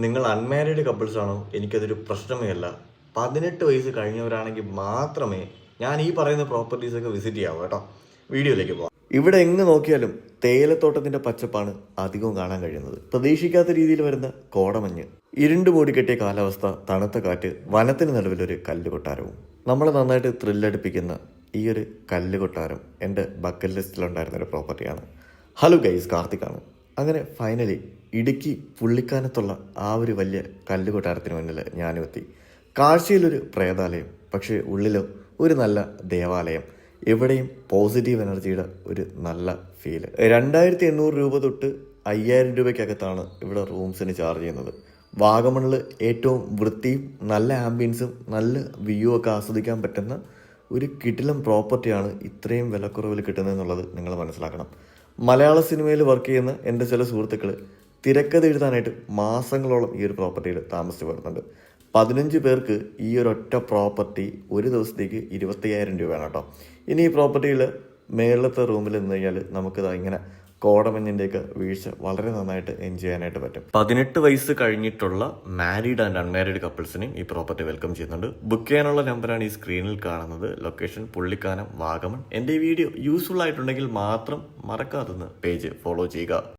നിങ്ങൾ unmarried couples ആണോ? എനിക്കതൊരു പ്രശ്നമേ അല്ല. 18 വയസ്സ് കഴിഞ്ഞവരാണെങ്കിൽ മാത്രമേ ഞാൻ ഈ പറയുന്ന പ്രോപ്പർട്ടീസൊക്കെ വിസിറ്റ് ചെയ്യാവൂ കേട്ടോ. വീഡിയോയിലേക്ക് പോകാം. ഇവിടെ എങ്ങ് നോക്കിയാലും തേയിലത്തോട്ടത്തിന്റെ പച്ചപ്പാണ് അധികവും കാണാൻ കഴിയുന്നത്. പ്രതീക്ഷിക്കാത്ത രീതിയിൽ വരുന്ന കോടമഞ്ഞ്, ഇരുണ്ടു മൂടി കെട്ടിയ കാലാവസ്ഥ, തണുത്ത കാറ്റ്, വനത്തിന് നടുവിലൊരു കല്ലുകൊട്ടാരവും. നമ്മളെ നന്നായിട്ട് ത്രില്ലടിപ്പിക്കുന്ന ഈ ഒരു കല്ലുകൊട്ടാരം എൻ്റെ ബക്കറ്റ് ലിസ്റ്റിലുണ്ടായിരുന്ന ഒരു പ്രോപ്പർട്ടിയാണ്. ഹലോ ഗൈസ്, കാർത്തിക്കാണ്. അങ്ങനെ ഫൈനലി ഇടുക്കി പുള്ളിക്കാനത്തുള്ള ആ ഒരു വലിയ കല്ലുകൊട്ടാരത്തിന് മുന്നിൽ ഞാനും എത്തി. കാഴ്ചയിലൊരു പ്രേതാലയം, പക്ഷേ ഉള്ളിലോ ഒരു നല്ല ദേവാലയം. എവിടെയും പോസിറ്റീവ് എനർജിയുടെ ഒരു നല്ല ഫീല്. 2800 രൂപ തൊട്ട് 5000 രൂപയ്ക്കകത്താണ് ഇവിടെ റൂംസിന് ചാർജ് ചെയ്യുന്നത്. വാഗമണിൽ ഏറ്റവും വൃത്തിയും നല്ല ആംബിയൻസും നല്ല വ്യൂ ഒക്കെ ആസ്വദിക്കാൻ പറ്റുന്ന ഒരു കിടിലം പ്രോപ്പർട്ടിയാണ് ഇത്രയും വിലക്കുറവിൽ കിട്ടുന്നത് എന്നുള്ളത് നിങ്ങൾ മനസ്സിലാക്കണം. മലയാള സിനിമയിൽ വർക്ക് ചെയ്യുന്ന എൻ്റെ ചില സുഹൃത്തുക്കൾ തിരക്കഥ എഴുതാനായിട്ട് മാസങ്ങളോളം ഈ ഒരു പ്രോപ്പർട്ടിയിൽ താമസിച്ച് വരുന്നുണ്ട്. 15 പേർക്ക് ഈ ഒരു ഒറ്റ പ്രോപ്പർട്ടി ഒരു ദിവസത്തേക്ക് 25,000 രൂപയാണ് കേട്ടോ. ഇനി ഈ പ്രോപ്പർട്ടിയിൽ മേളത്തെ റൂമിൽ നിന്ന് കഴിഞ്ഞാൽ നമുക്കിത് ഇങ്ങനെ കോടമഞ്ഞിൻ്റെയൊക്കെ വീഴ്ച വളരെ നന്നായിട്ട് എൻജോയ് ചെയ്യാനായിട്ട് പറ്റും. 18 വയസ്സ് കഴിഞ്ഞിട്ടുള്ള മാരീഡ് ആൻഡ് അൺമാരീഡ് കപ്പിൾസിനെയും ഈ പ്രോപ്പർട്ടി വെൽക്കം ചെയ്യുന്നുണ്ട്. ബുക്ക് ചെയ്യാനുള്ള നമ്പറാണ് ഈ സ്ക്രീനിൽ കാണുന്നത്. ലൊക്കേഷൻ പുള്ളിക്കാനം, വാഗമൺ. എൻ്റെ ഈ വീഡിയോ യൂസ്ഫുൾ ആയിട്ടുണ്ടെങ്കിൽ മാത്രം മറക്കാതെ പേജ് ഫോളോ ചെയ്യുക.